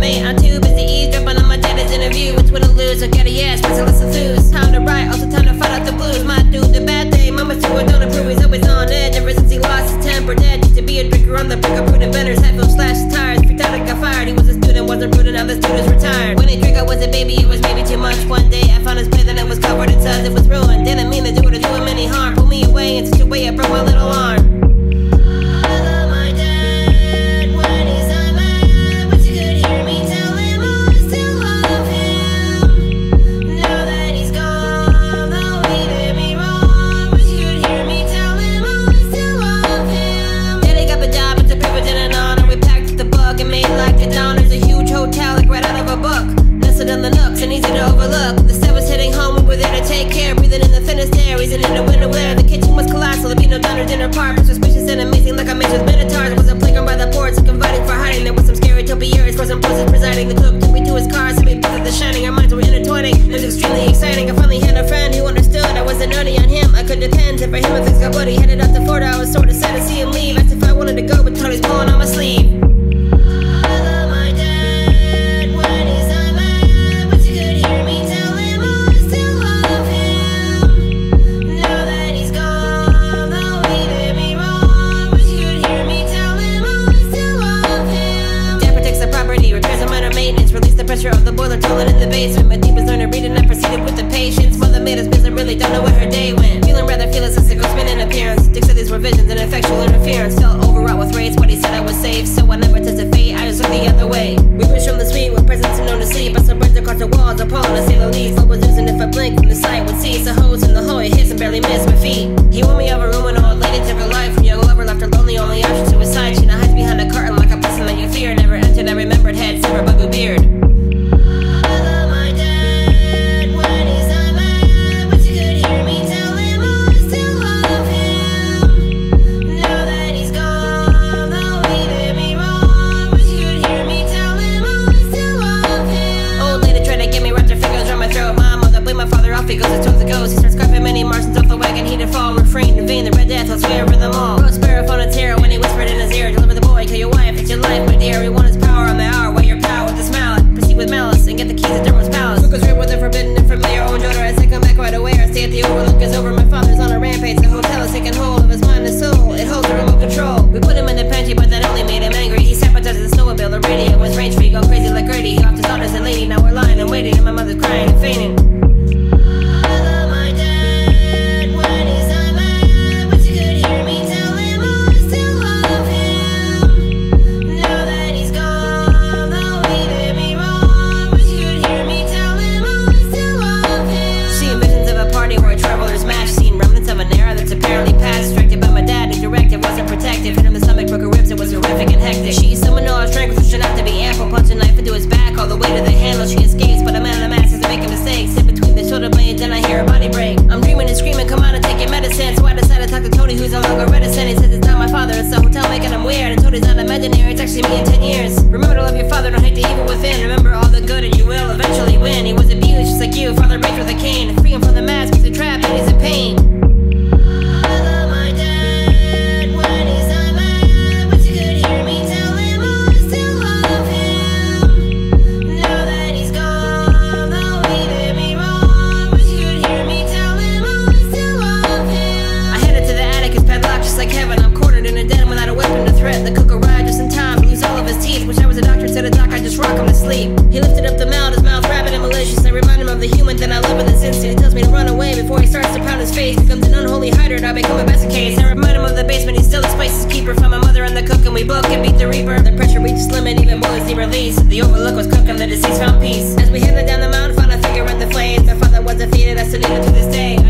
I'm too busy eavesdropping on my daddy's interview. Which one to lose, so get a yes, but so let's enthuse. Time to write, also time to fight out the blues. My dude, the bad day, mama's too, I don't approve. He's always on edge, ever since he lost his temper. Dead, used to be a drinker on the brick of prudent vendors. Headphones slashed his tires, freaked out and got fired. He was a student, wasn't prudent, now the student's retired. When he drank, I was a baby, it was maybe too much. One day I found his plate, then it was covered in suds. It was ruined, didn't mean to do it or do him any harm. Pulled me away in such a way I broke my little arm. And easy to overlook. The set was hitting home, we were there to take care. Breathing in the thinnest air, reason in the winter wear. The kitchen was colossal, there'd be no dinner part. Suspicious and amazing, like a maze with minotaurs. Was a playground by the porch, like inviting for hiding. There was some scary topiaries, for some poses presiding. The cook took me to his car, so we both at the shining. Our minds were intertwining, it was extremely exciting. I finally had a friend who understood I wasn't nerdy on him. I could depend, if for him if things got bloody. Headed out to Florida, I was sort of sad to see him leave. Asked if I wanted to go, but Tony's pulling on my sleeve. Of the boiler toilet in the basement. My deepest learner reading, I proceeded with the patience. Mother made us busy, really don't know where her day went. Feeling rather fearless as a ghostman in appearance. Dick said these were visions and effectual interference. Felt overwrought with rage, but he said I was safe. So I never tested fate, I just looked the other way. We pushed from the suite with presents and known to sleep. I saw birds across the walls, appalling to say the least. What was losing if I blinked from the sight would see. So hose in the hole, it hits and barely missed my feet. He won me over room when an old lady took her life. From young lover left her lonely, only option suicide. She now hides behind a curtain like a person that you fear. Never entered, I remembered head, silver buggy beard. He goes and took the ghost. He starts carving many Martians off the wagon. He did fall, refrained in vain. The red death will swear over them all. Rose sparrow on its hair when he whispered in his ear, deliver the boy, kill your wife, it's your life, my dear. We want his power on the hour, weigh your power with a smile. Proceed with malice and get the keys to Dermot's palace. Took us real with the forbidden and familiar own odor. I say come back right away, I stay at the overlook is over. My father's on a rampage, the hotel is taking hold of his mind and soul. It holds the remote control. We put him in the pantry, but that only made him angry. He sabotaged the snowmobile, the radio was range free, go crazy like Grady. He offed his daughters and lady, now we're lying and waiting, and my mother's crying and fainting. She summoned all her strength, pushing out to be ample. Punch a knife into his back, all the way to the handle. She escapes, but a man in the mask has to make a mistake. Sit between the shoulder blades, then I hear her body break. I'm dreaming and screaming, come on and take your medicine. So I decided to talk to Tony, who's no longer reticent. He says it's not my father, it's the hotel making him weird. And Tony's not imaginary, it's actually me in 10 years. Remember to love your father, don't hate the evil within. Remember all the good and you will eventually win. He was abused just like you, father breaks with a cane. Free him from the mask, he's a trap and he's in pain. The cook arrived just in time to lose all of his teeth. Wish I was a doctor instead of doc, I just rock him to sleep. He lifted up the mound, his mouth rabid and malicious. I remind him of the human, then I live with this instant. He tells me to run away before he starts to pound his face. Becomes an unholy hider and I become a basket case. I remind him of the basement, he still displaces keeper. From my mother and the cook, and we both can beat the reaper. The pressure reaches limit, even more as he released. The overlook was cooking, the deceased found peace. As we headed down the mountain, found a figure in the flames. My father was defeated, I salute him to this day.